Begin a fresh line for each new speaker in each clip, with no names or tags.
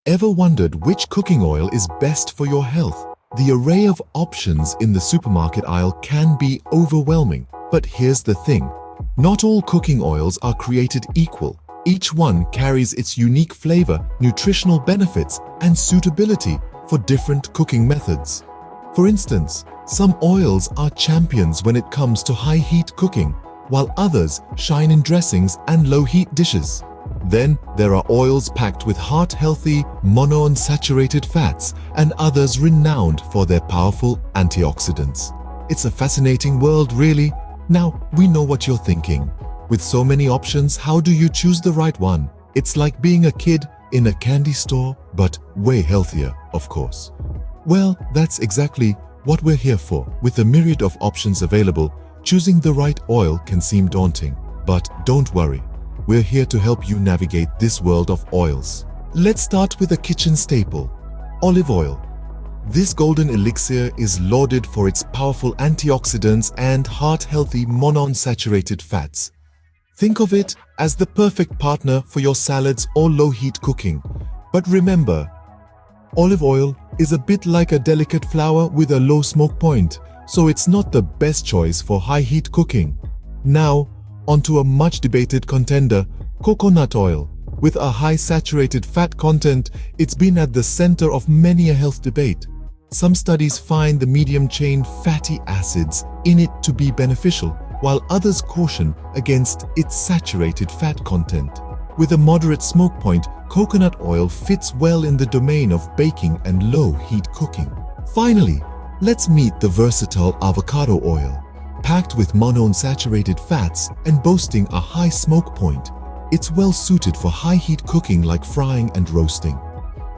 Ever wondered which cooking oil is best for your health? The array of options in the supermarket aisle can be overwhelming. But here's the thing. Not all cooking oils are created equal. Each one carries its unique flavor, nutritional benefits, and suitability for different cooking methods. For instance, some oils are champions when it comes to high-heat cooking, while others shine in dressings and low-heat dishes. Then there are oils packed with heart-healthy, monounsaturated fats and others renowned for their powerful antioxidants. It's a fascinating world, really. Now, we know what you're thinking. With so many options, how do you choose the right one? It's like being a kid in a candy store, but way healthier, of course. Well, that's exactly what we're here for. With a myriad of options available, choosing the right oil can seem daunting. But don't worry. We're here to help you navigate this world of oils. Let's start with a kitchen staple, olive oil. This golden elixir is lauded for its powerful antioxidants and heart-healthy monounsaturated fats. Think of it as the perfect partner for your salads or low-heat cooking. But remember, olive oil is a bit like a delicate flower with a low smoke point, so it's not the best choice for high-heat cooking. Now, onto a much-debated contender, coconut oil. With a high saturated fat content, it's been at the center of many a health debate. Some studies find the medium-chain fatty acids in it to be beneficial, while others caution against its saturated fat content. With a moderate smoke point, coconut oil fits well in the domain of baking and low-heat cooking. Finally, let's meet the versatile avocado oil. Packed with monounsaturated fats and boasting a high smoke point, it's well suited for high-heat cooking like frying and roasting.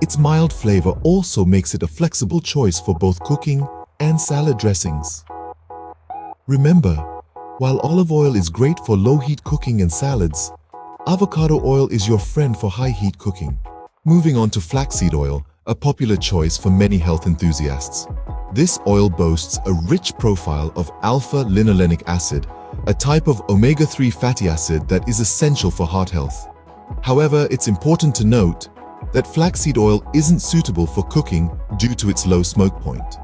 Its mild flavor also makes it a flexible choice for both cooking and salad dressings. Remember, while olive oil is great for low-heat cooking and salads, avocado oil is your friend for high-heat cooking. Moving on to flaxseed oil, a popular choice for many health enthusiasts. This oil boasts a rich profile of alpha-linolenic acid, a type of omega-3 fatty acid that is essential for heart health. However, it's important to note that flaxseed oil isn't suitable for cooking due to its low smoke point.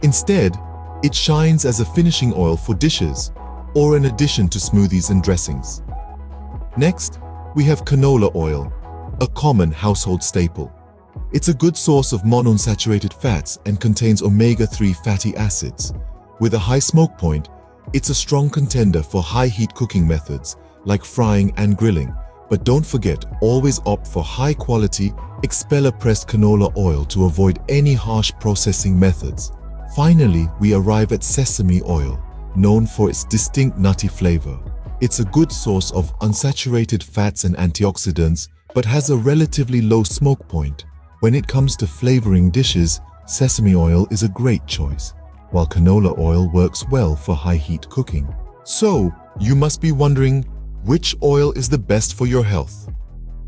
Instead, it shines as a finishing oil for dishes or in addition to smoothies and dressings. Next, we have canola oil, a common household staple. It's a good source of monounsaturated fats and contains omega-3 fatty acids. With a high smoke point, it's a strong contender for high-heat cooking methods like frying and grilling. But don't forget, always opt for high-quality, expeller-pressed canola oil to avoid any harsh processing methods. Finally, we arrive at sesame oil, known for its distinct nutty flavor. It's a good source of unsaturated fats and antioxidants, but has a relatively low smoke point. When it comes to flavoring dishes, sesame oil is a great choice, while canola oil works well for high-heat cooking. So, you must be wondering, which oil is the best for your health?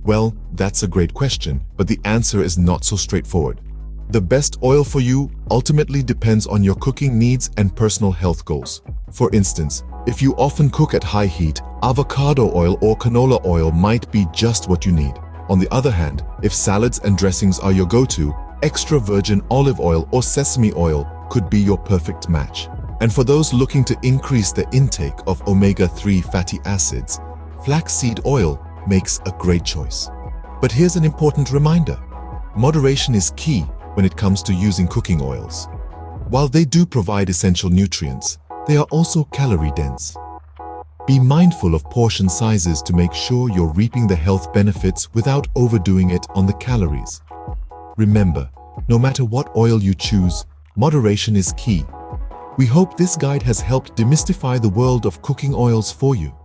Well, that's a great question, but the answer is not so straightforward. The best oil for you ultimately depends on your cooking needs and personal health goals. For instance, if you often cook at high heat, avocado oil or canola oil might be just what you need. On the other hand, if salads and dressings are your go-to, extra virgin olive oil or sesame oil could be your perfect match. And for those looking to increase the intake of omega-3 fatty acids, flaxseed oil makes a great choice. But here's an important reminder. Moderation is key when it comes to using cooking oils. While they do provide essential nutrients, they are also calorie-dense. Be mindful of portion sizes to make sure you're reaping the health benefits without overdoing it on the calories. Remember, no matter what oil you choose, moderation is key. We hope this guide has helped demystify the world of cooking oils for you.